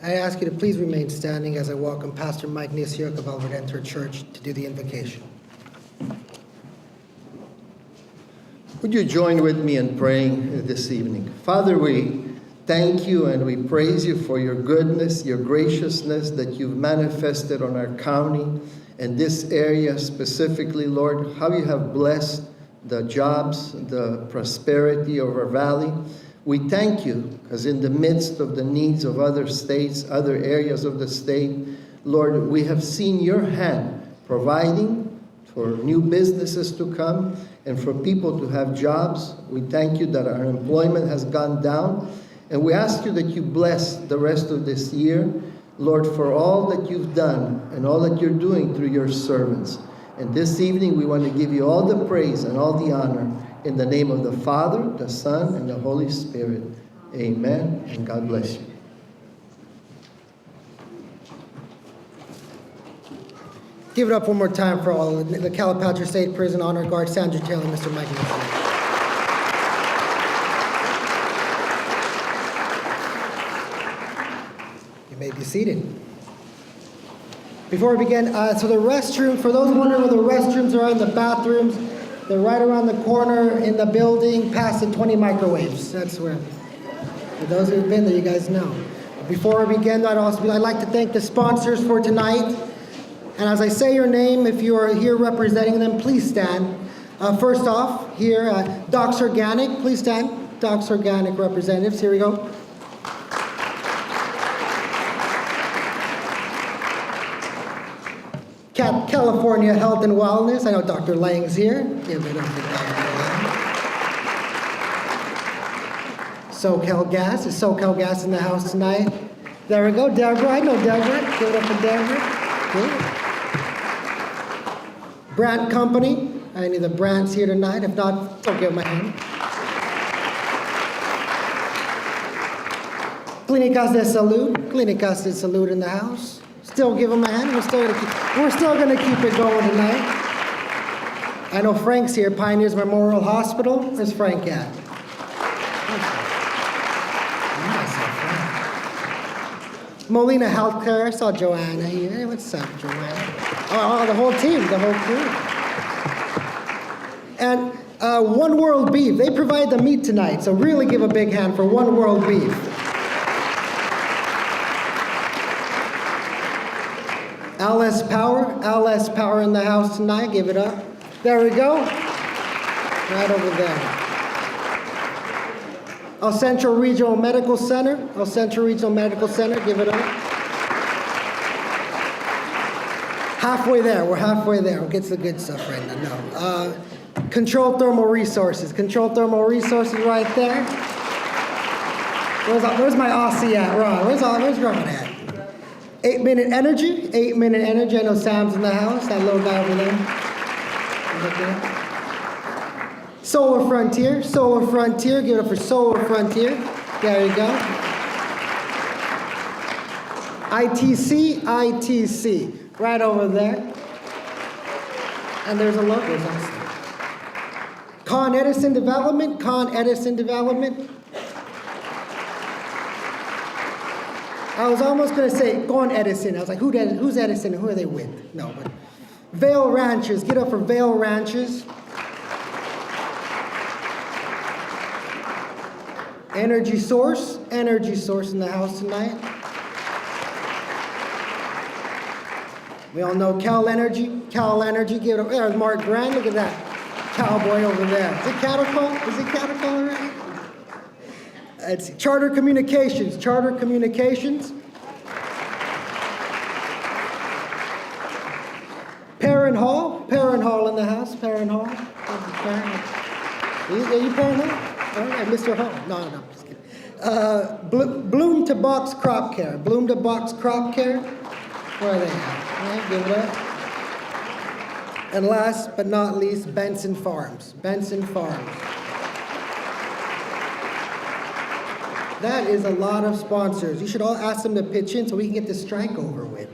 I ask you to please remain standing as I welcome Pastor Mike Nisiuk of Albert Enter Church to do the invocation. Would you join with me in praying this evening? Father, we thank you and we praise you for your goodness, your graciousness that you've manifested on our county and this area specifically, Lord, how you have blessed the jobs, the prosperity of our valley. We thank you because in the midst of the needs of other states, other areas of the state, Lord, we have seen your hand providing for new businesses to come and for people to have jobs. We thank you that our employment has gone down. And we ask you that you bless the rest of this year, Lord, for all that you've done and all that you're doing through your servants. And this evening we want to give you all the praise and all the honor in the name of the Father, the Son, and the Holy Spirit. Amen, and God bless you. Give it up one more time for all the Calipatria State Prison Honor Guard, Sandra Taylor, and Mr. Mike Nisiuk. You may be seated. Before we begin, so the restroom, for those wondering where the restrooms are in, the bathrooms, they're right around the corner in the building past the 20 microwaves. That's where, for those who've been there, you guys know. Before we begin, I'd like to thank the sponsors for tonight. And as I say your name, if you are here representing them, please stand. First off, here, Doc's Organic, please stand. Doc's Organic representatives, here we go. California Health and Wellness. I know Dr. Lang's here. Give it up for Dr. Lang. SoCal Gas. Is SoCal Gas in the house tonight? There we go. Deborah. I know Deborah. Give it up for Deborah. Good. Brandt Company. Any of the Brandts here tonight? If not, don't give them a hand. Clínicas de Salud. Clínicas de Salud in the house. Still give them a hand. We're still gonna keep it going tonight. I know Frank's here, Pioneers Memorial Hospital. Where's Frank at? Molina Healthcare. I saw Joanna here. Hey, what's up, Joanna? Oh, the whole team, the whole crew. And One World Beef. They provide the meat tonight, so really give a big hand for One World Beef. LS Power in the house tonight. Give it up. There we go. Right over there. El Centro Regional Medical Center. El Centro Regional Medical Center. Give it up. Halfway there. We're halfway there. We'll get to the good stuff right now. No. Control Thermal Resources. Control Thermal Resources right there. Where's my Aussie at, Ron? Where's Ron at? 8 Minute Energy. 8 Minute Energy. I know Sam's in the house. That little guy over there. Solar Frontier. Solar Frontier. Give it up for Solar Frontier. There you go. ITC. ITC. Right over there. And there's a logo also. Con Edison Development. Con Edison Development. I was almost going to say, go on Edison. I was like, who's Edison and who are they with? No, but Vail Ranches. Get up for Vail Ranches. Energy Source. Energy Source in the house tonight. We all know Cal Energy. Cal Energy. Give it up. There's Mark Grant. Look at that cowboy over there. Is it Caterpillar? Is it Caterpillar, right? It's Charter Communications. Charter Communications. Perrin Hall. Perrin Hall in the house. Perrin Hall. Are you Perrin Hall? All right, Mr. Hall. No, just kidding. Bloom to Box Crop Care. Bloom to Box Crop Care. Where are they at? Right, give it up. And last but not least, Benson Farms. Benson Farms. That is a lot of sponsors. You should all ask them to pitch in so we can get this strike over with.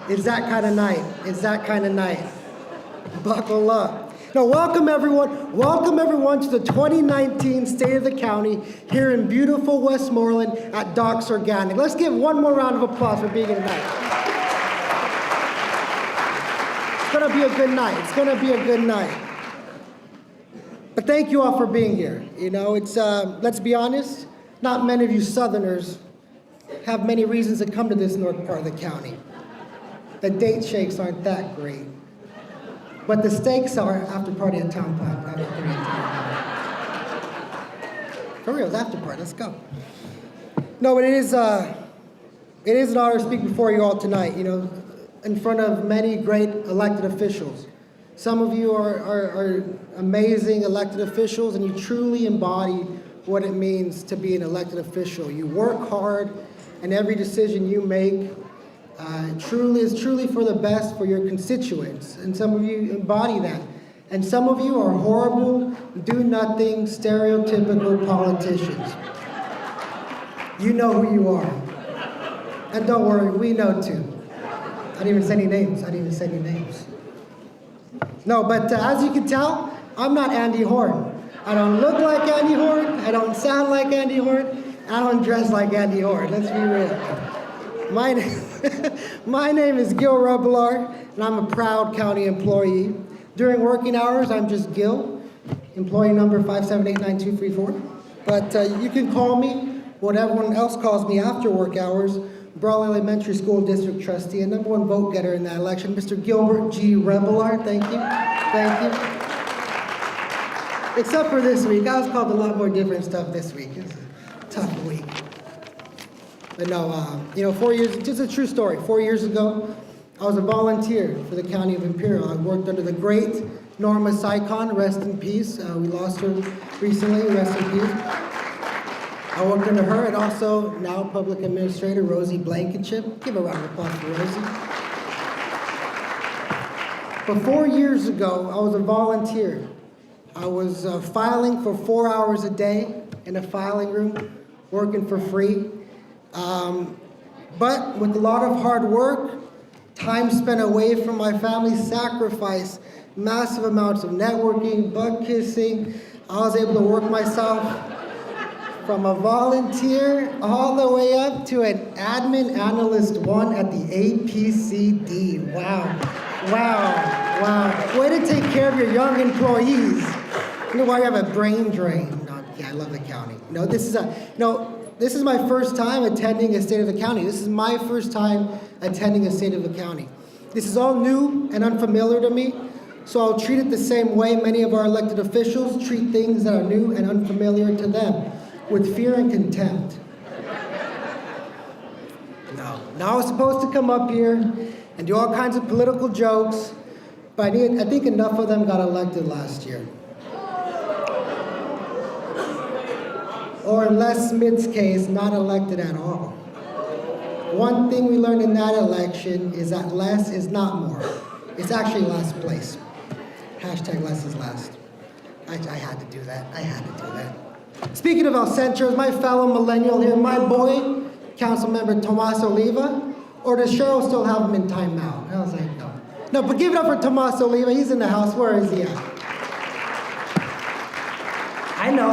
It's that kind of night. It's that kind of night. Buckle up. No, welcome everyone. Welcome everyone to the 2019 State of the County here in beautiful Westmoreland at Doc's Organic. Let's give one more round of applause for being here tonight. It's gonna be a good night. It's gonna be a good night. But thank you all for being here. You know, it's let's be honest, not many of you Southerners have many reasons to come to this north part of the county. The date shakes aren't that great. But the stakes are after party at Town Park. After party at Town Park. For real, it's after party. Let's go. No, but it is an honor to speak before you all tonight, you know, in front of many great elected officials. Some of you are amazing elected officials, and you truly embody what it means to be an elected official. You work hard, and every decision you make is truly for the best for your constituents, and some of you embody that. And some of you are horrible, do-nothing, stereotypical politicians. You know who you are. And don't worry, we know too. I didn't even say any names. No, but as you can tell, I'm not Andy Horn. I don't look like Andy Horn, I don't sound like Andy Horn, I don't dress like Andy Horn, let's be real. My name is Gil Rebelar, and I'm a proud county employee. During working hours, I'm just Gil, employee number 5789234. But you can call me what everyone else calls me after work hours, Brawley Elementary School District Trustee and #1 vote getter in that election, Mr. Gilbert G. Rebelar. Thank you. Thank you. Except for this week. I was called a lot more different stuff this week. It's a tough week. But no, you know, 4 years, just a true story. 4 years ago, I was a volunteer for the County of Imperial. I worked under the great Norma Sycon, rest in peace. We lost her recently, rest in peace. I worked under her, and also now Public Administrator Rosie Blankenship. Give a round of applause for Rosie. But 4 years ago, I was a volunteer. I was filing for 4 hours a day in a filing room, working for free. But with a lot of hard work, time spent away from my family, sacrifice, massive amounts of networking, bug kissing, I was able to work myself from a volunteer all the way up to an admin analyst 1 at the APCD. Wow, wow, wow. Way to take care of your young employees. You know why you have a brain drain? No, yeah, I love the county. No, this is my first time attending a State of the County. This is my first time attending a State of the County. This is all new and unfamiliar to me, so I'll treat it the same way many of our elected officials treat things that are new and unfamiliar to them, with fear and contempt. No. Now I was supposed to come up here and do all kinds of political jokes, but I think enough of them got elected last year. Or in Les Smith's case, not elected at all. One thing we learned in that election is that less is not more. It's actually last place. Hashtag less is last. I had to do that. I had to do that. Speaking of El Centros, my fellow millennial here, my boy, Councilmember Tomas Oliva, or does Cheryl still have him in timeout? I was like, no. No, but give it up for Tomas Oliva. He's in the house. Where is he at? I know,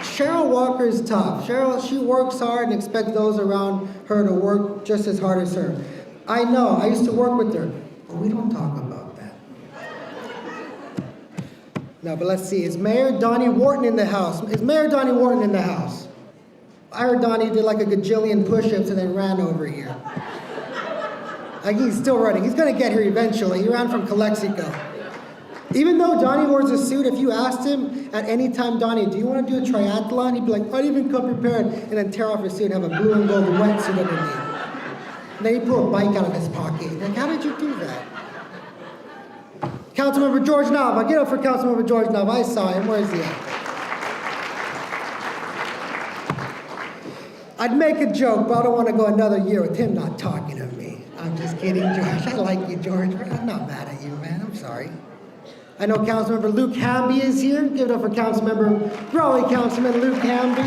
Cheryl Walker is tough. Cheryl, she works hard and expects those around her to work just as hard as her. I know, I used to work with her, but we don't talk about that. No, but let's see, is Mayor Donnie Wharton in the house? Is Mayor Donnie Wharton in the house? I heard Donnie did like a gajillion push-ups and then ran over here. Like he's still running. He's gonna get here eventually. He ran from Calexico. Even though Donnie wears a suit, if you asked him at any time, Donnie, do you want to do a triathlon? He'd be like, I didn't even come prepared, and then tear off his suit and have a blue and gold wetsuit underneath. And then he'd pull a bike out of his pocket. Like, how did you do that? Councilmember George Nava, get up for Councilmember George Nava. I saw him. Where is he at? I'd make a joke, but I don't want to go another year with him not talking to me. I'm just kidding, George. I like you, George. I'm not mad at you, man. I'm sorry. I know Councilmember Luke Hamby is here. Give it up for Councilmember Brawley, Councilman Luke Hamby.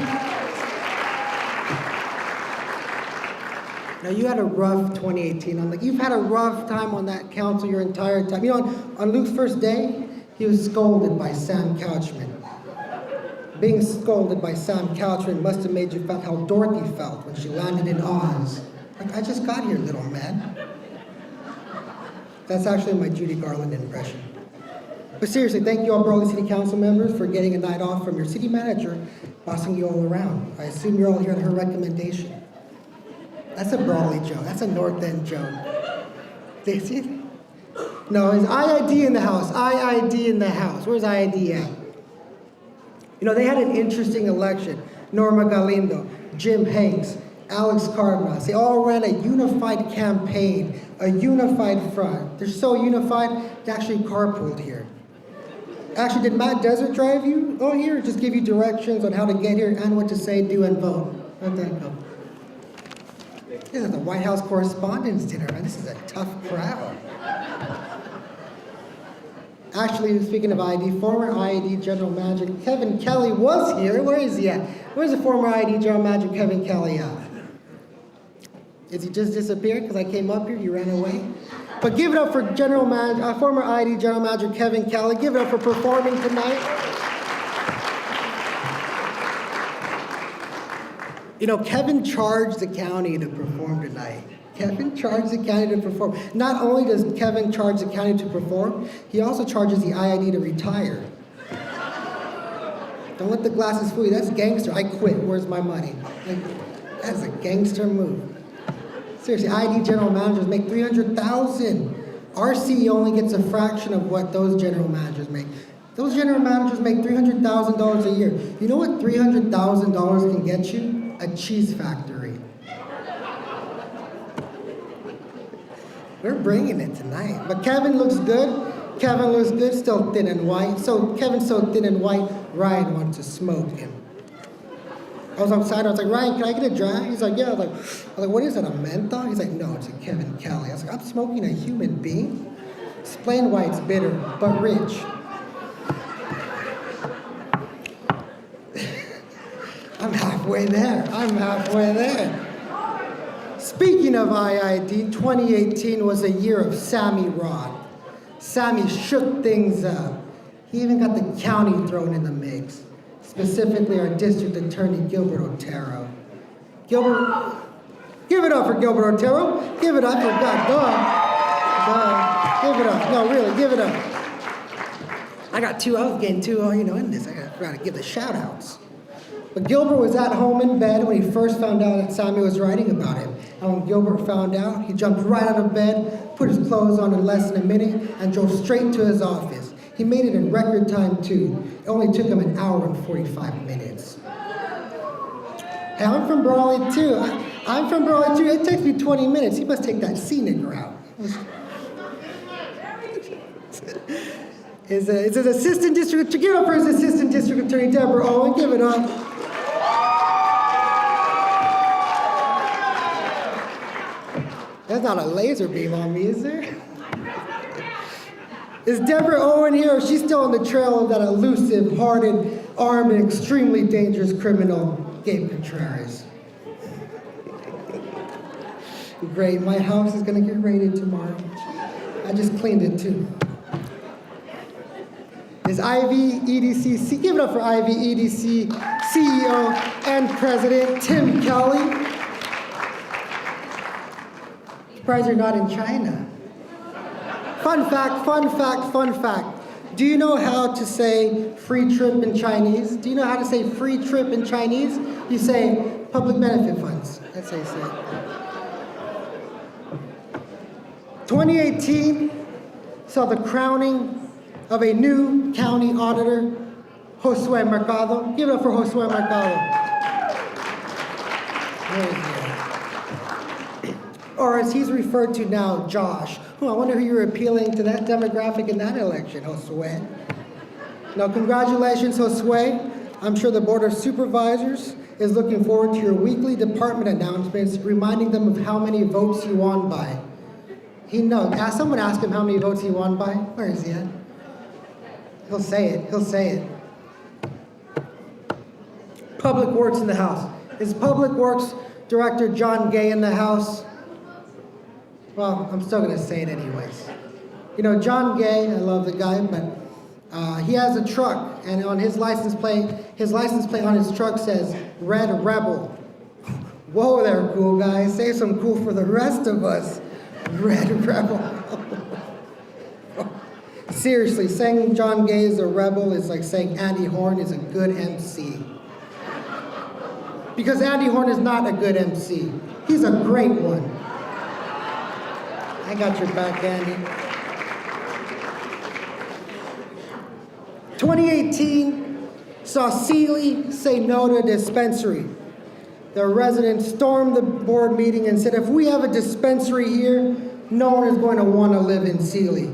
Now, you had a rough 2018. You've had a rough time on that council your entire time. You know, on Luke's first day, He was scolded by Sam Couchman. Being scolded by Sam Couchman must have made you feel how Dorothy felt when she landed in Oz. Like, I just got here, little man. That's actually my Judy Garland impression. But seriously, thank you all Brawley City Council members for getting a night off from your city manager, bossing you all around. I assume you're all here on her recommendation. That's a Brawley joke. That's a North End joke. They see it? No, it's IID in the house. IID in the house. Where's IID at? You know, they had an interesting election. Norma Galindo, Jim Hanks, Alex Cardenas. They all ran a unified campaign, a unified front. They're so unified, they actually carpooled here. Actually, did Matt Desert drive you on here? Or just give you directions on how to get here and what to say, do, and vote? How'd that go? This is the White House Correspondents' Dinner, man. This is a tough crowd. Actually, speaking of IID, former IID General Manager Kevin Kelly was here. Where is he at? Where's the former IID General Manager Kevin Kelly at? Is he just disappeared because I came up here, you ran away? But give it up for former IID General Manager Kevin Kelly. Give it up for performing tonight. You know, Kevin charged the county to perform tonight. Kevin charged the county to perform. Not only does Kevin charge the county to perform, he also charges the IID to retire. Don't let the glasses fool you. That's gangster. I quit. Where's my money? Like, that's a gangster move. Seriously, IID general managers make $300,000. Our CEO only gets a fraction of what those general managers make. Those general managers make $300,000 a year. You know what $300,000 can get you? A cheese factory. We're bringing it tonight. But Kevin looks good. Kevin looks good, still thin and white. So Kevin's so thin and white, Ryan wants to smoke him. I was outside, I was like, Ryan, can I get a drag? He's like, yeah. I was like, what is that, a menthol? He's like, no, it's a Kevin Kelly. I was like, I'm smoking a human being? Explain why it's bitter, but rich. I'm halfway there. I'm halfway there. Speaking of IID, 2018 was a year of Sammy Rod. Sammy shook things up. He even got the county thrown in the mix. Specifically, our district attorney, Gilbert Otero. Gilbert, give it up for Gilbert Otero. Give it up for God. Give it up. No, really, give it up. I was getting too, in this. I forgot to give the shout outs. But Gilbert was at home in bed when he first found out that Sammy was writing about him. And when Gilbert found out, he jumped right out of bed, put his clothes on in less than a minute, and drove straight to his office. He made it in record time, too. It only took him 1 hour and 45 minutes. Hey, I'm from Brawley, too. I'm from Brawley, too. It takes me 20 minutes. He must take that scenic route. His assistant district, give it up for his assistant district attorney, Deborah Owen. Give it up. That's not a laser beam on me, is there? Is Deborah Owen here, or is she still on the trail of that elusive, hardened, armed, and extremely dangerous criminal, Gabe Contreras? Great, my house is gonna get raided tomorrow. I just cleaned it too. Is Ivy EDC, give it up for Ivy EDC CEO and President Tim Kelly. Surprised you're not in China. Fun fact. Do you know how to say free trip in Chinese? Do you know how to say free trip in Chinese? You say public benefit funds. That's how you say it. 2018 saw the crowning of a new county auditor, Josue Mercado. Give it up for Josue Mercado. Or as he's referred to now, Josh. I wonder who you're appealing to that demographic in that election, Josue. Now, congratulations, Josue. I'm sure the Board of Supervisors is looking forward to your weekly department announcements, reminding them of how many votes you won by. He knows. Someone ask him how many votes he won by. Where is he at? He'll say it. Public Works in the house. Is Public Works Director John Gay in the house? Well, I'm still going to say it anyways. You know, John Gay, I love the guy, but He has a truck, and on his license plate on his truck says Red Rebel. Whoa there, cool guys. Say some cool for the rest of us. Red Rebel. Seriously, saying John Gay is a rebel is like saying Andy Horn is a good MC. Because Andy Horn is not a good MC. He's a great one. I got your back, Andy. 2018 saw Sealy say no to a dispensary. The residents stormed the board meeting and said, if we have a dispensary here, no one is going to want to live in Sealy.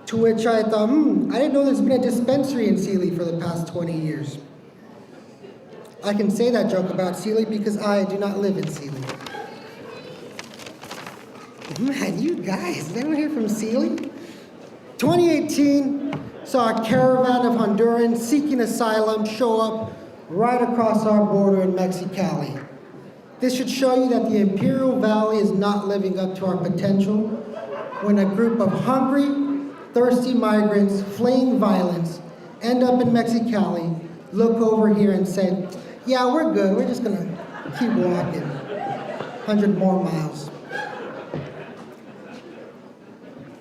To which I thought, I didn't know there's been a dispensary in Sealy for the past 20 years. I can say that joke about Sealy because I do not live in Sealy. Man, you guys, is anyone here from Sealy? 2018 saw a caravan of Hondurans seeking asylum show up right across our border in Mexicali. This should show you that the Imperial Valley is not living up to our potential when a group of hungry, thirsty migrants fleeing violence end up in Mexicali, look over here and say, yeah, we're good. We're just going to keep walking 100 more miles.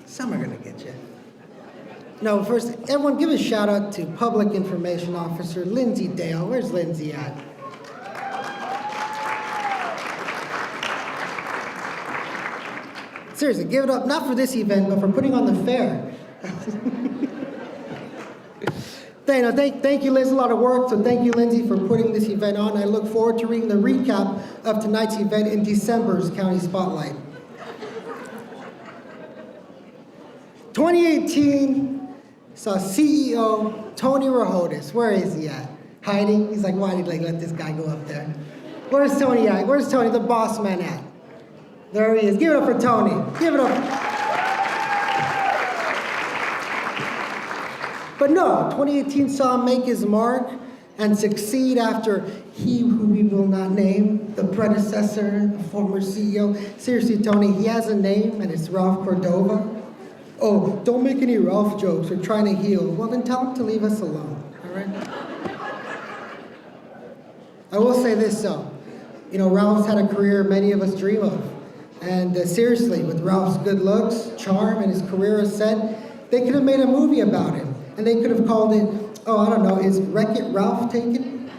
Some are going to get you. No, first, everyone give a shout out to Public Information Officer Lindsay Dale. Where's Lindsay at? Seriously, give it up, not for this event, but for putting on the fair. Thank you, Liz, a lot of work, so thank you, Lindsay, for putting this event on. I look forward to reading the recap of tonight's event in December's County Spotlight. 2018 saw CEO Tony Rojotis. Where is he at? Hiding? He's like, why did I let this guy go up there? Where's Tony at? Where's Tony, the boss man at? There he is. Give it up for Tony. Give it up. But no, 2018 saw him make his mark and succeed after he who we will not name, the predecessor, the former CEO. Seriously, Tony, he has a name and it's Ralph Cordova. Oh, don't make any Ralph jokes. We're trying to heal. Well, then tell him to leave us alone, all right? I will say this, though. You know, Ralph's had a career many of us dream of. And seriously, with Ralph's good looks, charm, and his career as said, they could have made a movie about him. And they could have called it, oh, I don't know, is Wreck-It Ralph taken?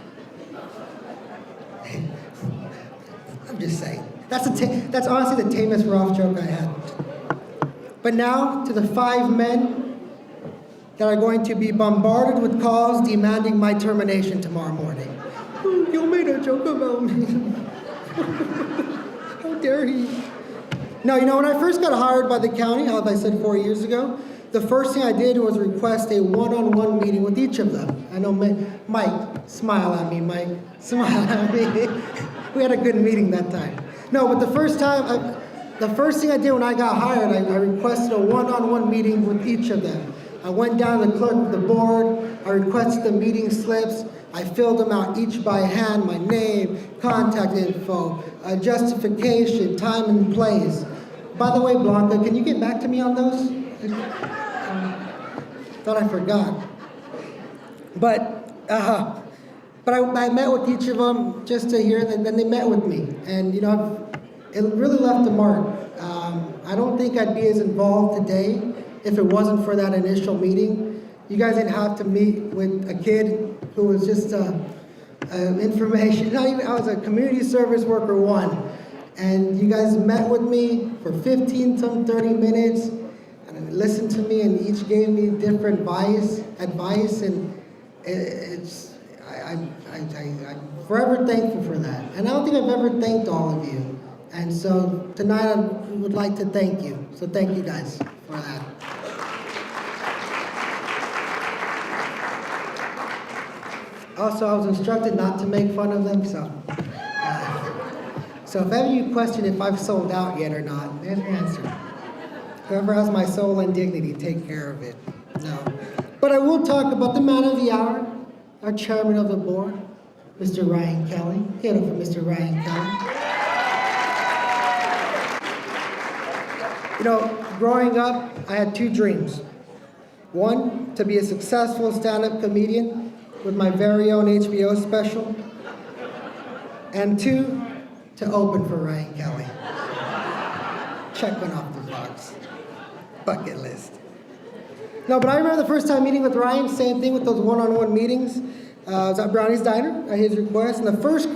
I'm just saying. That's honestly the tamest Ralph joke I had. But now, to the 5 men that are going to be bombarded with calls demanding my termination tomorrow morning. You made a joke about me. How dare he? No, you know, when I first got hired by the county, as I said 4 years ago, the first thing I did was request a one-on-one meeting with each of them. I know, Mike, smile at me, Mike. Smile at me. We had a good meeting that time. No, but the first thing I did when I got hired, I requested a one-on-one meeting with each of them. I went down to the clerk of the board, I requested the meeting slips, I filled them out each by hand, my name, contact info, justification, time and place. By the way, Blanca, can you get back to me on those? Thought I forgot. But I met with each of them just to hear that. Then they met with me, and you know, it really left a mark. I don't think I'd be as involved today if it wasn't for that initial meeting. You guys didn't have to meet with a kid who was just information. Not even. I was a community service worker 1, and you guys met with me for 15 to 30 minutes. And listened to me, and each gave me different advice, and I'm forever thankful for that. And I don't think I've ever thanked all of you. And so tonight I would like to thank you. So thank you guys for that. Also, I was instructed not to make fun of them, so if ever you question if I've sold out yet or not, there's your answer. Whoever has my soul and dignity, take care of it. No. But I will talk about the man of the hour, our chairman of the board, Mr. Ryan Kelly. Get it for Mr. Ryan Kelly. You know, growing up, I had 2 dreams. One, to be a successful stand-up comedian with my very own HBO special. And 2, to open for Ryan Kelly. Check one off the box. Bucket list. No, but I remember the first time meeting with Ryan, same thing with those one-on-one meetings. I was at Brownie's Diner at his request, and the first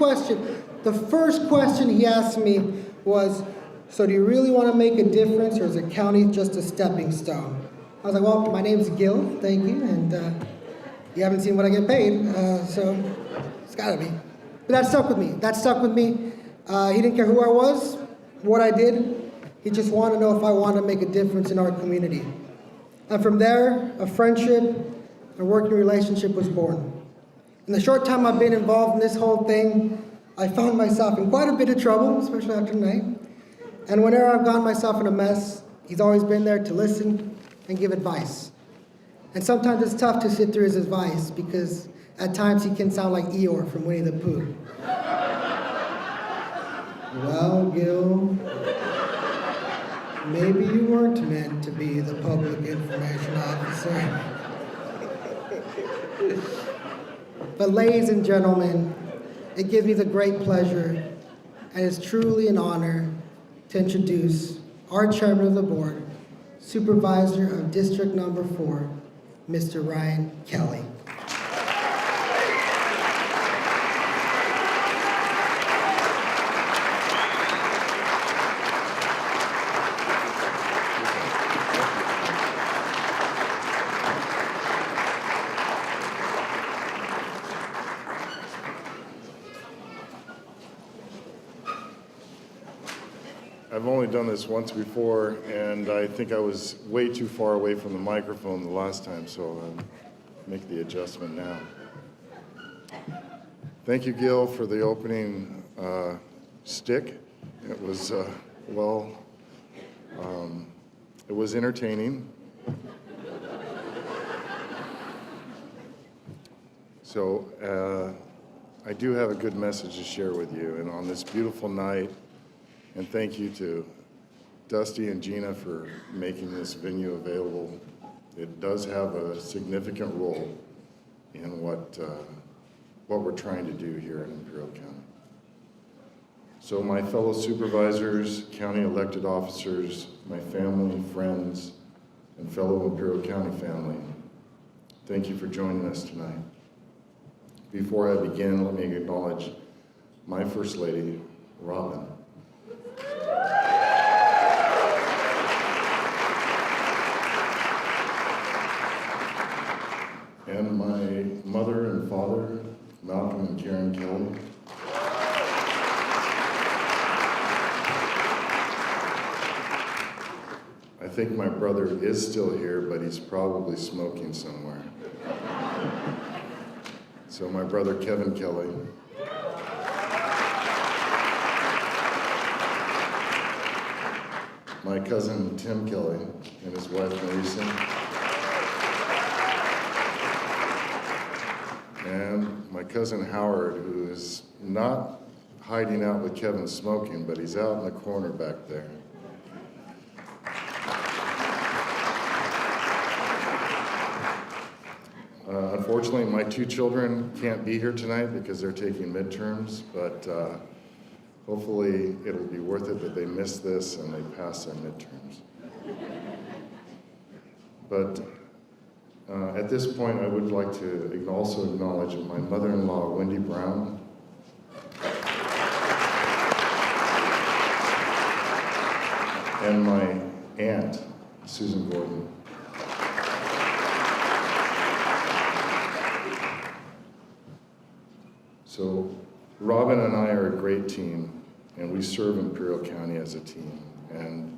question he asked me was, so do you really want to make a difference, or is the county just a stepping stone? I was like, well, my name's Gil, thank you, and you haven't seen what I get paid, so it's gotta be. But that stuck with me. He didn't care who I was, what I did. He just wanted to know if I wanted to make a difference in our community. And from there, a friendship, a working relationship was born. In the short time I've been involved in this whole thing, I found myself in quite a bit of trouble, especially after tonight. And whenever I've gotten myself in a mess, he's always been there to listen and give advice. And sometimes it's tough to sit through his advice because at times he can sound like Eeyore from Winnie the Pooh. Well, Gil, maybe you weren't meant to be the public information officer. But ladies and gentlemen, it gives me the great pleasure and it's truly an honor to introduce our chairman of the board, supervisor of District Number 4, Mr. Ryan Kelly. I've only done this once before, and I think I was way too far away from the microphone the last time, so I'll make the adjustment now. Thank you, Gil, for the opening stick. It was, it was entertaining. So I do have a good message to share with you, and on this beautiful night, and thank you to Dusty and Gina for making this venue available. It does have a significant role in what we're trying to do here in Imperial County. So my fellow supervisors, county elected officers, my family, friends, and fellow Imperial County family, thank you for joining us tonight. Before I begin, let me acknowledge my First Lady, Robin. And my mother and father, Malcolm and Karen Kelly. I think my brother is still here, but he's probably smoking somewhere. So my brother, Kevin Kelly. My cousin, Tim Kelly, and his wife, Marisa. And my cousin Howard, who is not hiding out with Kevin smoking, but he's out in the corner back there. Unfortunately, my 2 children can't be here tonight because they're taking midterms, but hopefully it'll be worth it that they miss this and they pass their midterms. But at this point, I would like to also acknowledge my mother-in-law, Wendy Brown. And my aunt, Susan Gordon. So Robin and I are a great team, and we serve Imperial County as a team. And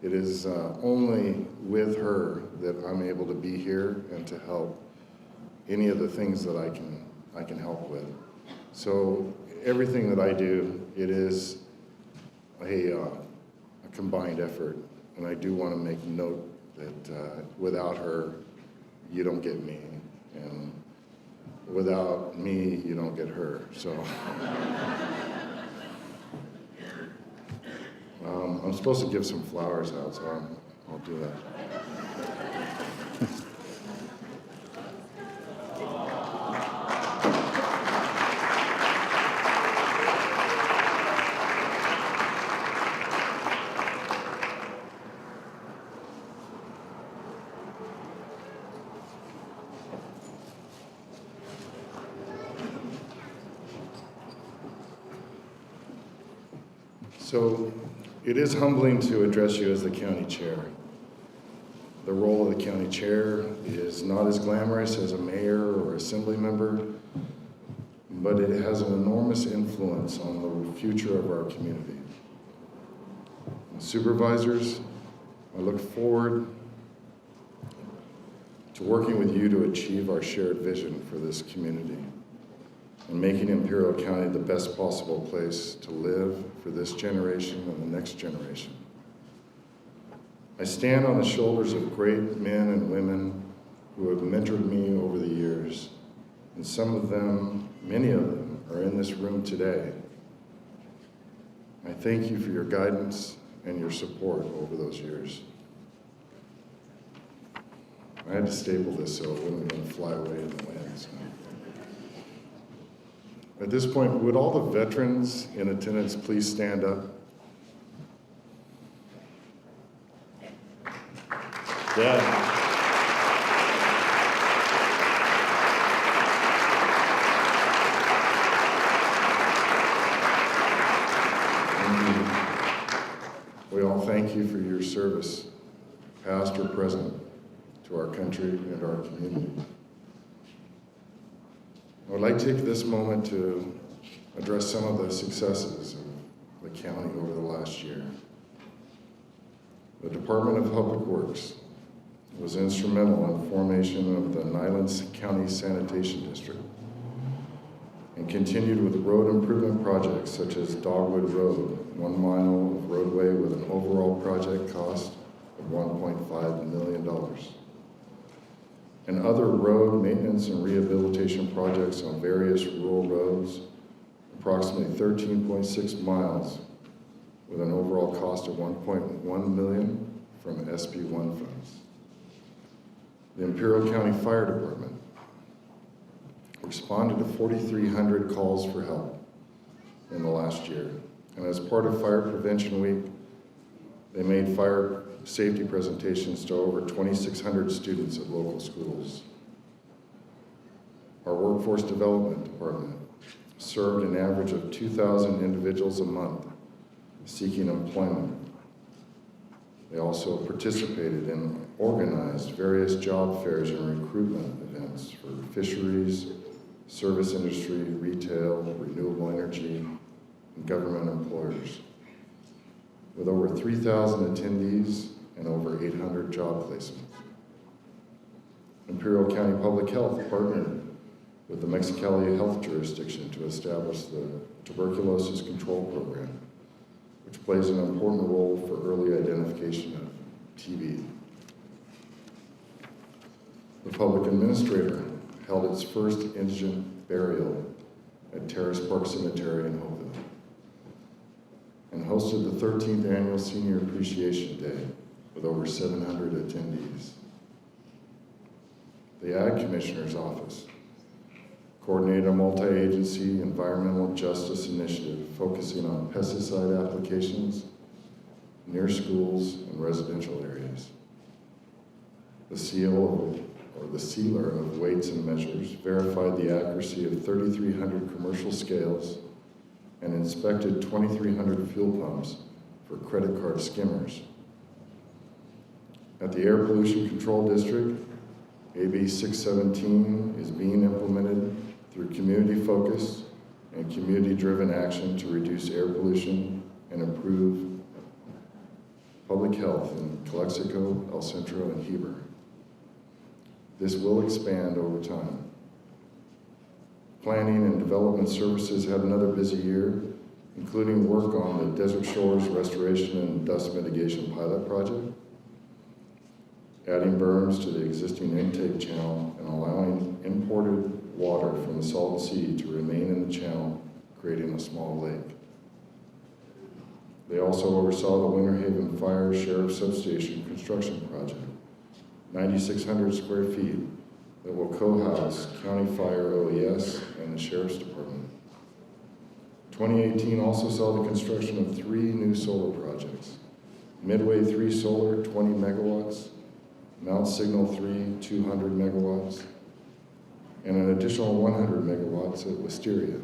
it is only with her that I'm able to be here and to help any of the things that I can help with. So everything that I do, it is a combined effort. And I do want to make note that without her, you don't get me. And without me, you don't get her. So I'm supposed to give some flowers out, so I'll do that. So it is humbling to address you as the county chair. The role of the county chair is not as glamorous as a mayor or assembly member, but it has an enormous influence on the future of our community. Supervisors, I look forward to working with you to achieve our shared vision for this community and making Imperial County the best possible place to live for this generation and the next generation. I stand on the shoulders of great men and women who have mentored me over the years, and some of them, many of them, are in this room today. I thank you for your guidance and your support over those years. I had to staple this so it wouldn't fly away in the wind. So. At this point, would all the veterans in attendance please stand up? Yeah. We all thank you for your service, past or present, to our country and our community. I would like to take this moment to address some of the successes of the county over the last year. The Department of Public Works was instrumental in the formation of the Nyland County Sanitation District and continued with road improvement projects such as Dogwood Road, 1 mile of roadway with an overall project cost of $1.5 million. And other road maintenance and rehabilitation projects on various rural roads, approximately 13.6 miles with an overall cost of $1.1 million from SB1 funds. The Imperial County Fire Department responded to 4,300 calls for help in the last year. And as part of Fire Prevention Week, they made fire safety presentations to over 2,600 students at local schools. Our Workforce Development Department served an average of 2,000 individuals a month seeking employment. They also participated in organized various job fairs and recruitment events for fisheries, service industry, retail, renewable energy, and government employers. With over 3,000 attendees and over 800 job placements. Imperial County Public Health partnered with the Mexicali Health Jurisdiction to establish the Tuberculosis Control Program, which plays an important role for early identification of TB. The Public Administrator held its first indigent burial at Terrace Park Cemetery in Hopeville, and hosted the 13th Annual Senior Appreciation Day with over 700 attendees. The Ag Commissioner's Office coordinated a multi-agency environmental justice initiative focusing on pesticide applications near schools and residential areas. The sealer of weights and measures verified the accuracy of 3,300 commercial scales and inspected 2,300 fuel pumps for credit card skimmers. At the Air Pollution Control District, AB 617 is being implemented through community focus and community-driven action to reduce air pollution and improve public health in Calexico, El Centro, and Heber. This will expand over time. Planning and Development Services had another busy year, including work on the Desert Shores Restoration and Dust Mitigation Pilot Project, adding berms to the existing intake channel and allowing imported water from the Salton Sea to remain in the channel, creating a small lake. They also oversaw the Winter Haven Fire Sheriff Substation construction project, 9,600 square feet, that will co-house County Fire OES and the Sheriff's Department. 2018 also saw the construction of 3 new solar projects, Midway 3 Solar, 20 megawatts, Mount Signal 3, 200 megawatts, and an additional 100 megawatts at Wisteria.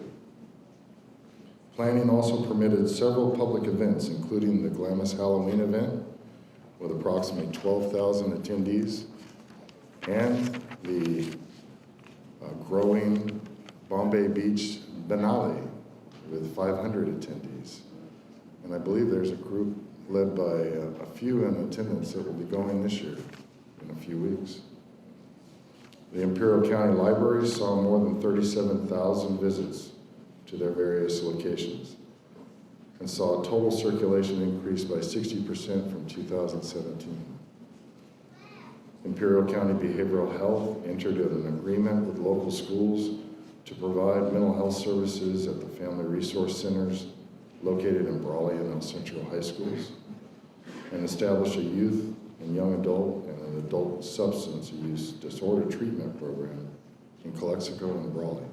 Planning also permitted several public events, including the Glamis Halloween event with approximately 12,000 attendees and the growing Bombay Beach Biennale with 500 attendees. And I believe there's a group led by a few in attendance that will be going this year in a few weeks. The Imperial County Libraries saw more than 37,000 visits to their various locations and saw a total circulation increase by 60% from 2017. Imperial County Behavioral Health entered an agreement with local schools to provide mental health services at the Family Resource Centers located in Brawley and El Centro High Schools, and established a youth and young adult and an adult substance use disorder treatment program in Calexico and Brawley.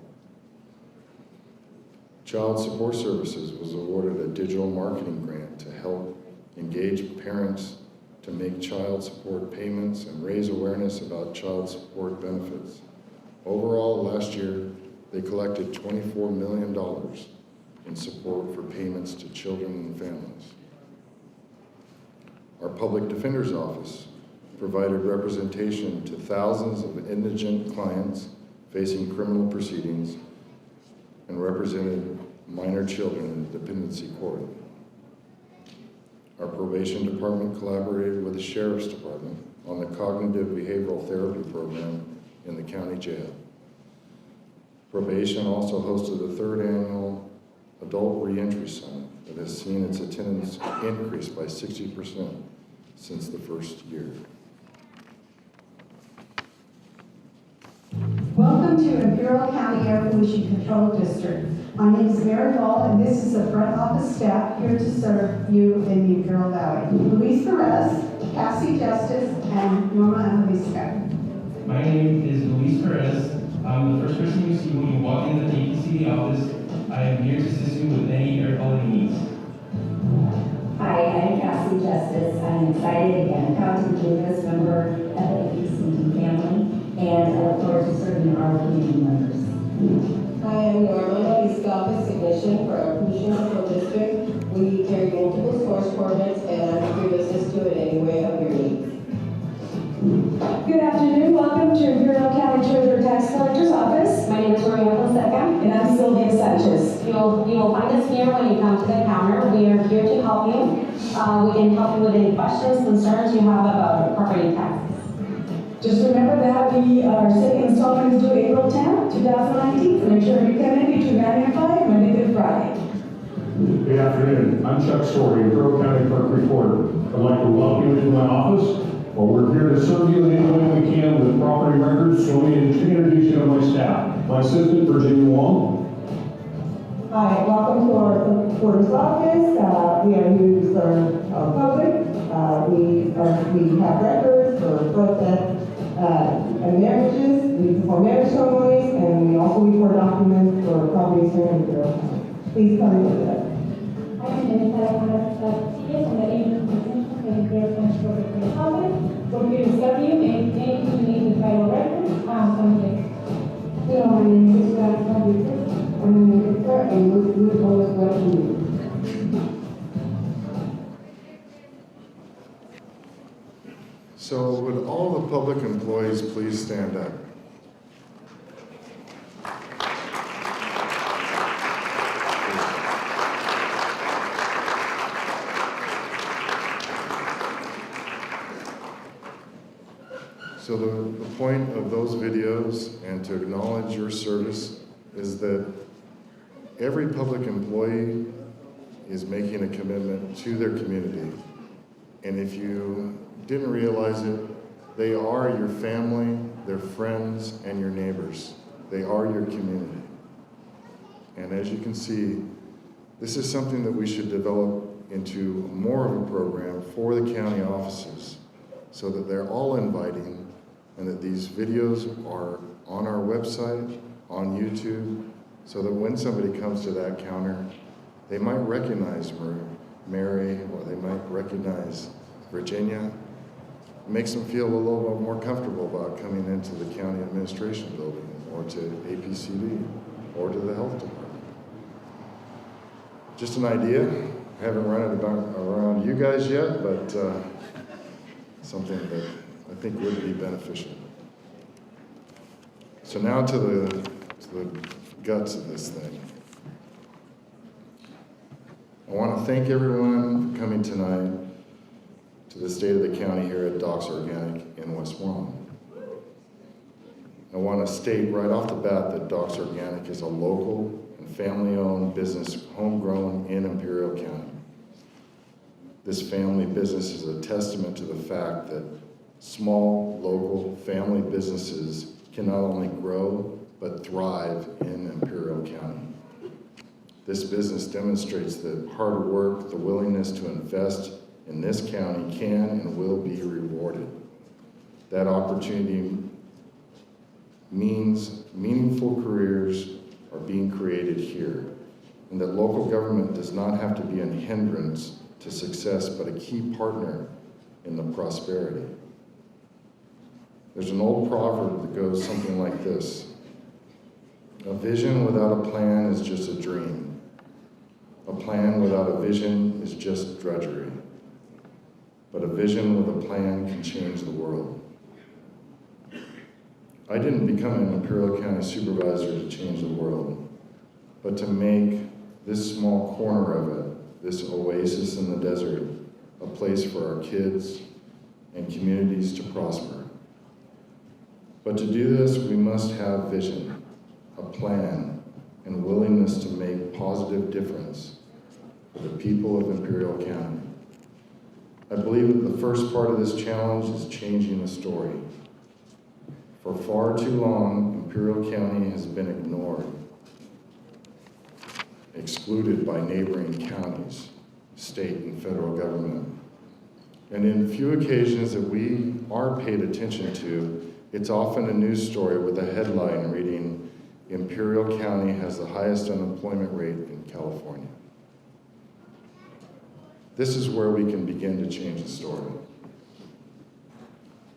Child Support Services was awarded a digital marketing grant to help engage parents to make child support payments and raise awareness about child support benefits. Overall, last year, they collected $24 million in support for payments to children and families. Our Public Defender's Office provided representation to thousands of indigent clients facing criminal proceedings and represented minor children in the dependency court. Our probation department collaborated with the Sheriff's Department on the cognitive behavioral therapy program in the county jail. Probation also hosted the 3rd annual Adult Reentry Summit that has seen its attendance increase by 60% since the first year. Welcome to Imperial County Air Pollution Control District. My name is Mary Hall, and this is the front office staff here to serve you in the Imperial Valley. Luis Perez, Cassie Justice, and Norma Analisca. My name is Luis Perez. I'm the first person you see when you walk into the APCD office. I am here to assist you with any air quality needs. Hi, I'm Cassie Justice. I'm excited again, proud to be a newest member of the APCD family, and I look forward to serving our community members. Hi, I'm Norma. East Office Technician for our Pollution Control District. We carry multiple source coordinates, and I'm here to assist you in any way of your needs. Good afternoon. Welcome to Imperial County Treasurer Tax Collector's Office. My name is Maria Fonseca. And I'm Sylvia Sanchez. You will find us here when you come to the counter. We are here to help you. We can help you with any questions, concerns you have about property taxes. Just remember that our second installment is due April 10th, 2019. So make sure you come in between 9 and 5, Monday through Friday. Good afternoon. I'm Chuck Story, Imperial County Clerk Recorder. I'd like to welcome you into my office. Well, we're here to serve you in any way we can with property records, so let me introduce you to my staff. My assistant, Virginia Wong. Hi, welcome to our reporter's office. We are here to serve our public. We have records for birth, death, and marriages. We perform marriage ceremonies, and we also record documents for properties here in Imperial County. Please come in with us. I'm Jennifer Rodriguez, and the agent of the Imperial County Property Office. We're here to serve you in anything you need with vital records. Someday. Hello, my name is Rodriguez. I'm an editor, and we always welcome you. So would all the public employees please stand up? So the point of those videos and to acknowledge your service is that every public employee is making a commitment to their community. And if you didn't realize it, they are your family, their friends, and your neighbors. They are your community. And as you can see, this is something that we should develop into more of a program for the county offices so that they're all inviting and that these videos are on our website, on YouTube, so that when somebody comes to that counter, they might recognize Mary, or they might recognize Virginia. It makes them feel a little bit more comfortable about coming into the county administration building, or to APCD, or to the health department. Just an idea. I haven't run it around you guys yet, but something that I think would be beneficial. So now to the guts of this thing. I want to thank everyone for coming tonight to the State of the County here at Doc's Organic in Westmoreland. I want to state right off the bat that Doc's Organic is a local and family-owned business homegrown in Imperial County. This family business is a testament to the fact that small, local, family businesses can not only grow, but thrive in Imperial County. This business demonstrates that hard work, the willingness to invest in this county can and will be rewarded. That opportunity means meaningful careers are being created here, and that local government does not have to be a hindrance to success, but a key partner in the prosperity. There's an old proverb that goes something like this: a vision without a plan is just a dream. A plan without a vision is just drudgery. But a vision with a plan can change the world. I didn't become an Imperial County supervisor to change the world, but to make this small corner of it, this oasis in the desert, a place for our kids and communities to prosper. But to do this, we must have vision, a plan, and willingness to make positive difference for the people of Imperial County. I believe that the first part of this challenge is changing the story. For far too long, Imperial County has been ignored, excluded by neighboring counties, state and federal government. And in few occasions that we are paid attention to, it's often a news story with a headline reading, "Imperial County has the highest unemployment rate in California." This is where we can begin to change the story.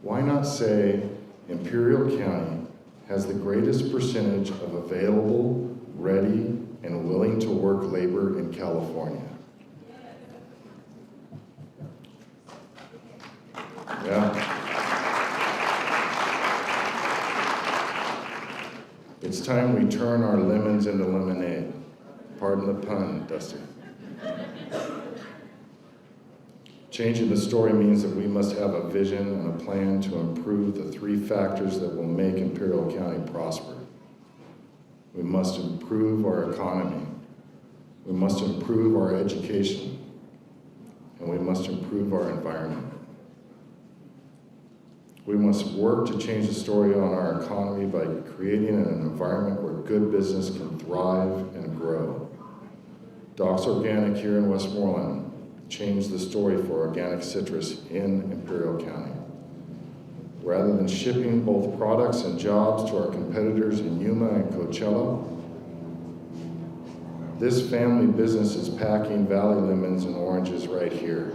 Why not say Imperial County has the greatest percentage of available, ready, and willing to work labor in California? Yeah. It's time we turn our lemons into lemonade. Pardon the pun, Dusty. Changing the story means that we must have a vision and a plan to improve the three factors that will make Imperial County prosper. We must improve our economy. We must improve our education. And we must improve our environment. We must work to change the story on our economy by creating an environment where good business can thrive and grow. Doc's Organic here in Westmoreland changed the story for organic citrus in Imperial County. Rather than shipping both products and jobs to our competitors in Yuma and Coachella, this family business is packing valley lemons and oranges right here.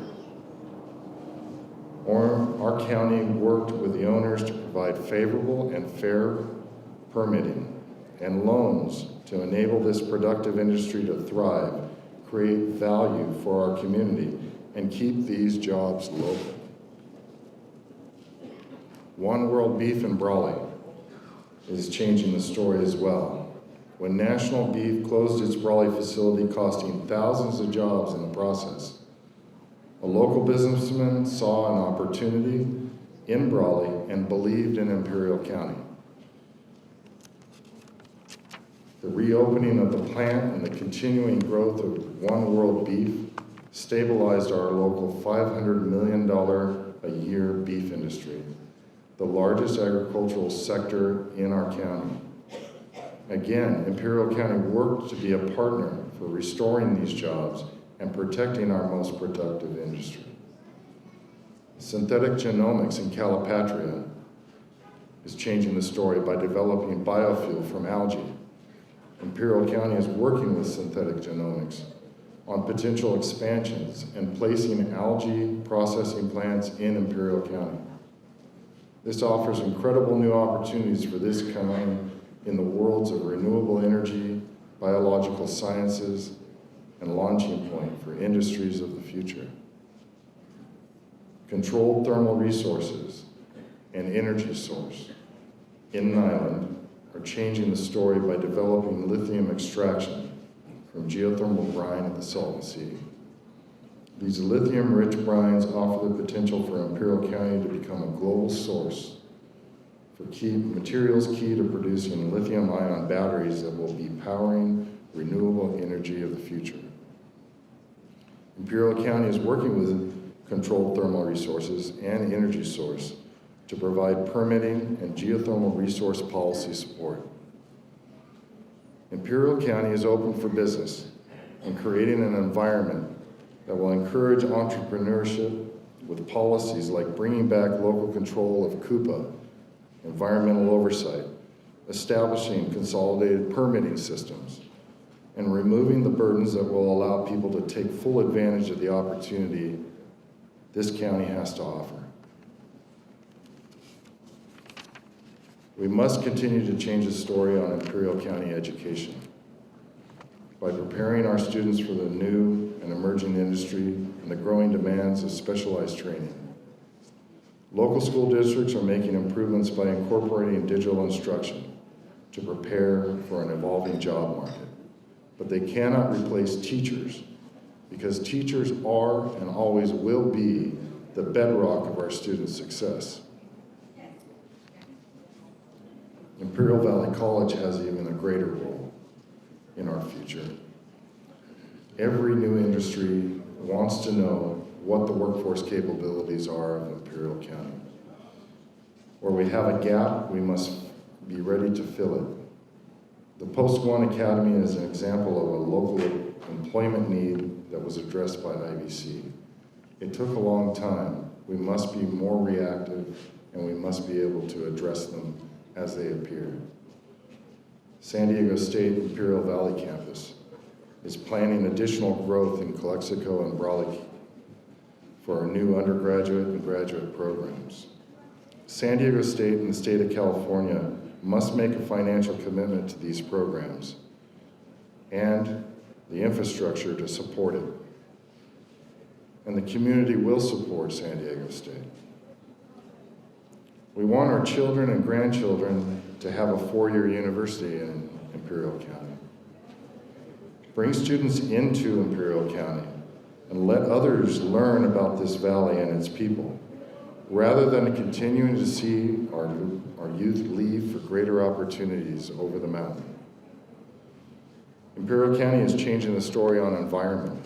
Our county worked with the owners to provide favorable and fair permitting and loans to enable this productive industry to thrive, create value for our community, and keep these jobs local. One World Beef in Brawley is changing the story as well. When National Beef closed its Brawley facility, costing thousands of jobs in the process, a local businessman saw an opportunity in Brawley and believed in Imperial County. The reopening of the plant and the continuing growth of One World Beef stabilized our local $500 million a year beef industry, the largest agricultural sector in our county. Again, Imperial County worked to be a partner for restoring these jobs and protecting our most productive industry. Synthetic genomics in Calipatria is changing the story by developing biofuel from algae. Imperial County is working with synthetic genomics on potential expansions and placing algae processing plants in Imperial County. This offers incredible new opportunities for this county in the worlds of renewable energy, biological sciences, and launching point for industries of the future. Controlled thermal resources and energy source in Nyland are changing the story by developing lithium extraction from geothermal brine at the Salton Sea. These lithium-rich brines offer the potential for Imperial County to become a global source for materials key to producing lithium-ion batteries that will be powering renewable energy of the future. Imperial County is working with Controlled Thermal Resources and Energy Source to provide permitting and geothermal resource policy support. Imperial County is open for business and creating an environment that will encourage entrepreneurship with policies like bringing back local control of CUPA, environmental oversight, establishing consolidated permitting systems, and removing the burdens that will allow people to take full advantage of the opportunity this county has to offer. We must continue to change the story on Imperial County education by preparing our students for the new and emerging industry and the growing demands of specialized training. Local school districts are making improvements by incorporating digital instruction to prepare for an evolving job market. But they cannot replace teachers because teachers are and always will be the bedrock of our students' success. Imperial Valley College has even a greater role in our future. Every new industry wants to know what the workforce capabilities are of Imperial County. Where we have a gap, we must be ready to fill it. The Post One Academy is an example of a local employment need that was addressed by IVC. It took a long time. We must be more reactive and we must be able to address them as they appear. San Diego State Imperial Valley campus is planning additional growth in Calexico and Brawley for our new undergraduate and graduate programs. San Diego State and the state of California must make a financial commitment to these programs and the infrastructure to support it. And the community will support San Diego State. We want our children and grandchildren to have a four-year university in Imperial County. Bring students into Imperial County and let others learn about this valley and its people, rather than continuing to see our youth leave for greater opportunities over the mountain. Imperial County is changing the story on environment.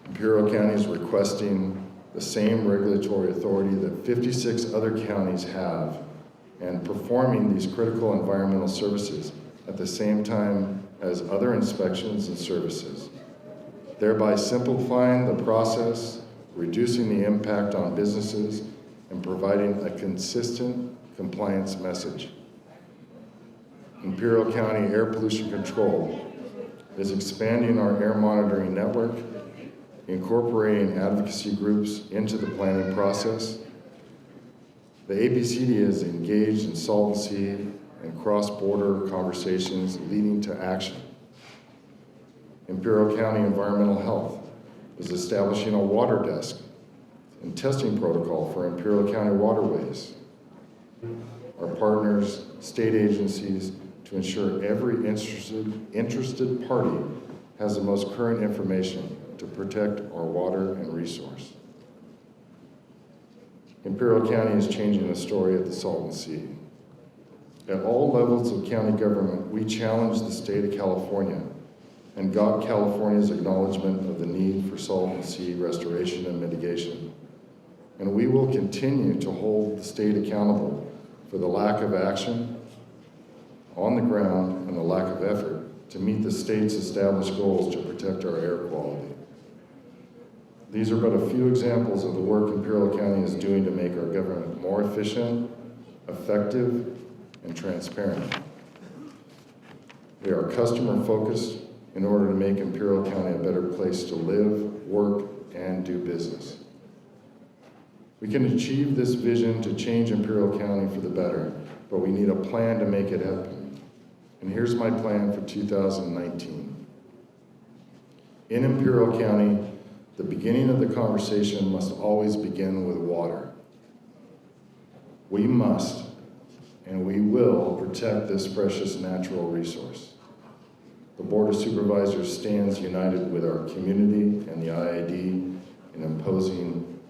Imperial County is requesting the same regulatory authority that 56 other counties have and performing these critical environmental services at the same time as other inspections and services, thereby simplifying the process, reducing the impact on businesses, and providing a consistent compliance message. Imperial County Air Pollution Control is expanding our air monitoring network, incorporating advocacy groups into the planning process. The APCD is engaged in Salton Sea and cross-border conversations leading to action. Imperial County Environmental Health is establishing a water desk and testing protocol for Imperial County waterways. Our partners, state agencies, to ensure every interested party has the most current information to protect our water and resource. Imperial County is changing the story at the Salton Sea. At all levels of county government, we challenged the state of California and got California's acknowledgement of the need for Salton Sea restoration and mitigation. And we will continue to hold the state accountable for the lack of action on the ground and the lack of effort to meet the state's established goals to protect our air quality. These are but a few examples of the work Imperial County is doing to make our government more efficient, effective, and transparent. We are customer-focused in order to make Imperial County a better place to live, work, and do business. We can achieve this vision to change Imperial County for the better, but we need a plan to make it happen. And here's my plan for 2019. In Imperial County, the beginning of the conversation must always begin with water. We must, and we will, protect this precious natural resource. The Board of Supervisors stands united with our community and the IID in imposing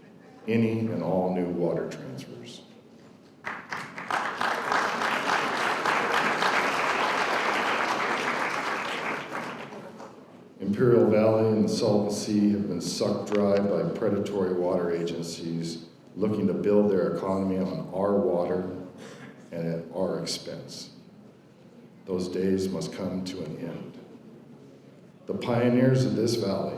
any and all new water transfers. Imperial Valley and the Salton Sea have been sucked dry by predatory water agencies looking to build their economy on our water and at our expense. Those days must come to an end. The pioneers of this valley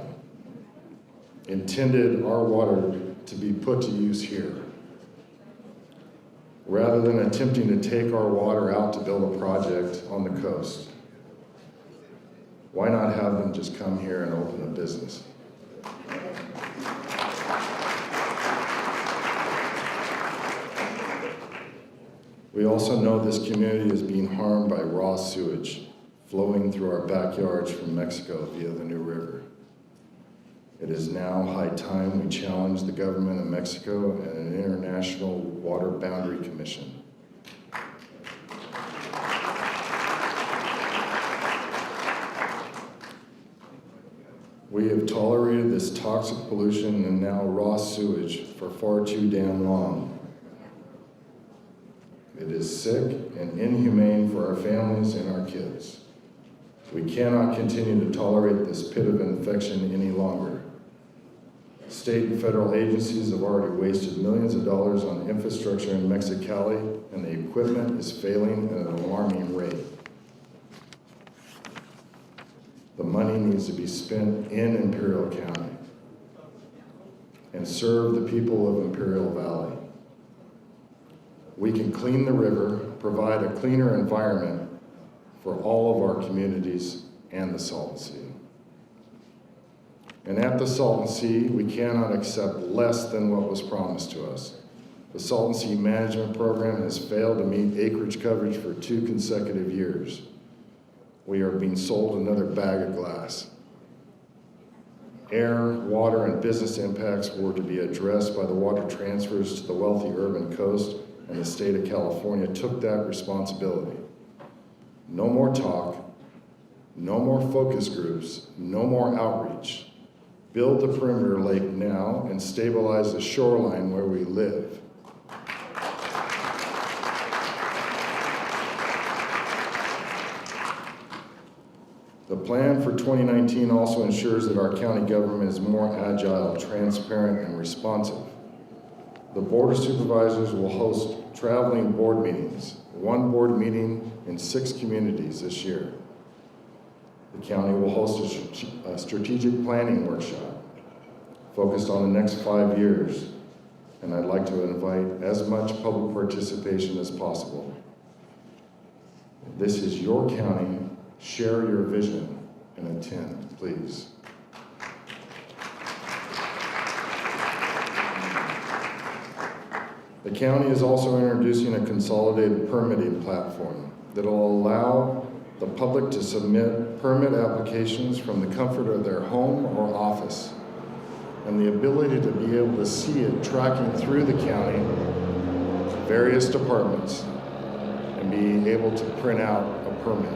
intended our water to be put to use here. Rather than attempting to take our water out to build a project on the coast, why not have them just come here and open a business? We also know this community is being harmed by raw sewage flowing through our backyards from Mexico via the New River. It is now high time we challenge the government of Mexico and an international water boundary commission. We have tolerated this toxic pollution and now raw sewage for far too damn long. It is sick and inhumane for our families and our kids. We cannot continue to tolerate this pit of infection any longer. State and federal agencies have already wasted millions of dollars on infrastructure in Mexicali, and the equipment is failing at an alarming rate. The money needs to be spent in Imperial County and serve the people of Imperial Valley. We can clean the river, provide a cleaner environment for all of our communities and the Salton Sea. And at the Salton Sea, we cannot accept less than what was promised to us. The Salton Sea Management Program has failed to meet acreage coverage for 2 consecutive years. We are being sold another bag of glass. Air, water, and business impacts were to be addressed by the water transfers to the wealthy urban coast, and the state of California took that responsibility. No more talk, no more focus groups, no more outreach. Build the perimeter lake now and stabilize the shoreline where we live. The plan for 2019 also ensures that our county government is more agile, transparent, and responsive. The Board of Supervisors will host traveling board meetings, 1 board meeting in 6 communities this year. The county will host a strategic planning workshop focused on the next 5 years, and I'd like to invite as much public participation as possible. This is your county. Share your vision and attend, please. The county is also introducing a consolidated permitting platform that will allow the public to submit permit applications from the comfort of their home or office, and the ability to be able to see it tracking through the county, various departments, and be able to print out a permit.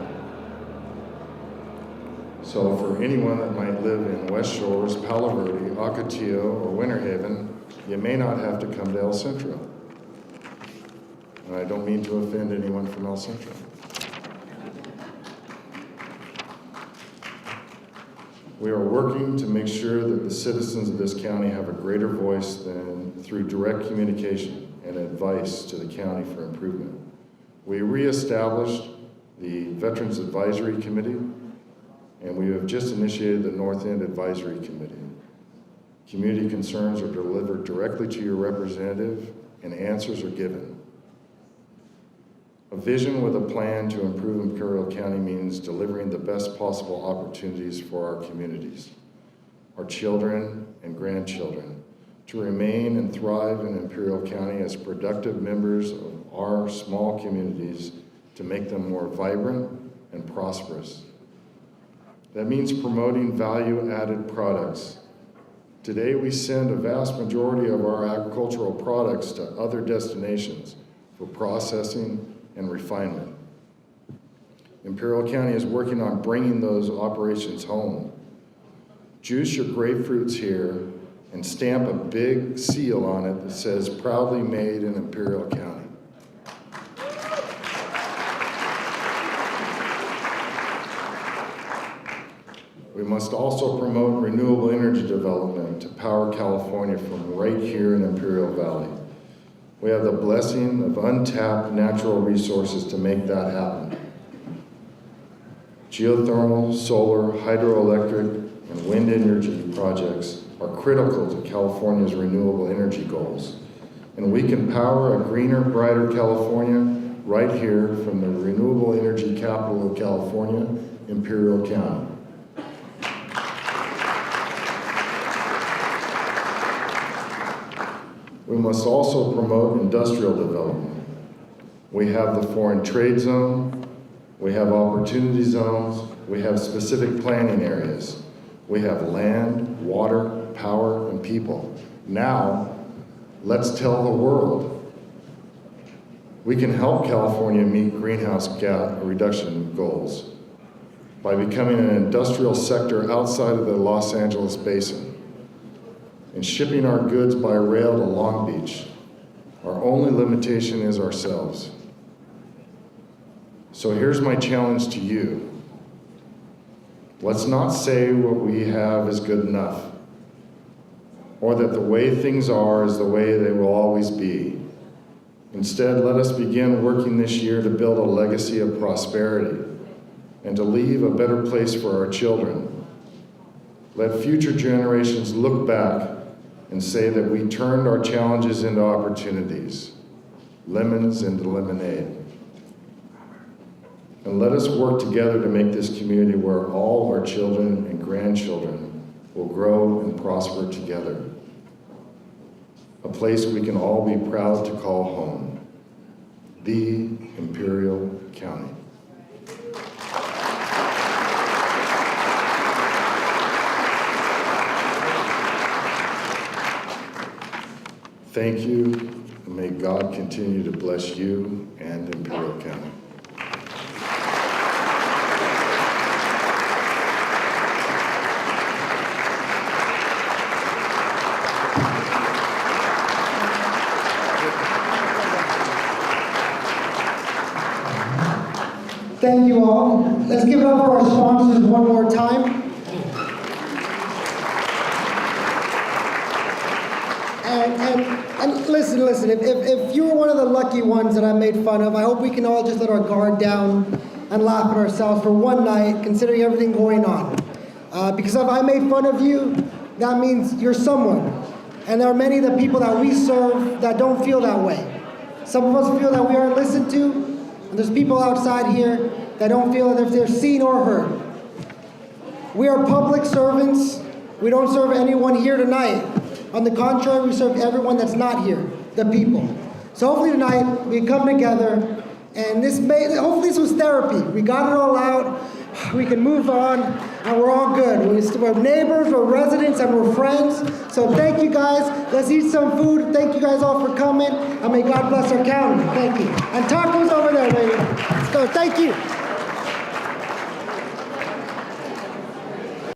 So for anyone that might live in West Shores, Palo Verde, Ocotillo, or Winter Haven, you may not have to come to El Centro. And I don't mean to offend anyone from El Centro. We are working to make sure that the citizens of this county have a greater voice than through direct communication and advice to the county for improvement. We reestablished the Veterans Advisory Committee, and we have just initiated the North End Advisory Committee. Community concerns are delivered directly to your representative, and answers are given. A vision with a plan to improve Imperial County means delivering the best possible opportunities for our communities, our children and grandchildren, to remain and thrive in Imperial County as productive members of our small communities, to make them more vibrant and prosperous. That means promoting value-added products. Today, we send a vast majority of our agricultural products to other destinations for processing and refinement. Imperial County is working on bringing those operations home. Juice your grapefruits here and stamp a big seal on it that says proudly made in Imperial County. We must also promote renewable energy development to power California from right here in Imperial Valley. We have the blessing of untapped natural resources to make that happen. Geothermal, solar, hydroelectric, and wind energy projects are critical to California's renewable energy goals. And we can power a greener, brighter California right here from the renewable energy capital of California, Imperial County. We must also promote industrial development. We have the foreign trade zone, we have opportunity zones, we have specific planning areas. We have land, water, power, and people. Now, let's tell the world. We can help California meet greenhouse gas reduction goals by becoming an industrial sector outside of the Los Angeles basin and shipping our goods by rail to Long Beach. Our only limitation is ourselves. So here's my challenge to you. Let's not say what we have is good enough, or that the way things are is the way they will always be. Instead, let us begin working this year to build a legacy of prosperity and to leave a better place for our children. Let future generations look back and say that we turned our challenges into opportunities, lemons into lemonade. And let us work together to make this community where all our children and grandchildren will grow and prosper together. A place we can all be proud to call home, the Imperial County. Thank you, and may God continue to bless you and Imperial County. Thank you all. Let's give it up for our sponsors one more time. And listen, if you were one of the lucky ones that I made fun of, I hope we can all just let our guard down and laugh at ourselves for one night, considering everything going on. Because if I made fun of you, that means you're someone. And there are many of the people that we serve that don't feel that way. Some of us feel that we aren't listened to, and there's people outside here that don't feel that they're seen or heard. We are public servants. We don't serve anyone here tonight. On the contrary, we serve everyone that's not here, the people. So hopefully tonight we come together, and hopefully this was therapy. We got it all out. We can move on, and we're all good. We're neighbors, we're residents, and we're friends. So thank you guys. Let's eat some food. Thank you guys all for coming, and may God bless our county. Thank you. And tacos over there, baby. Let's go. Thank you.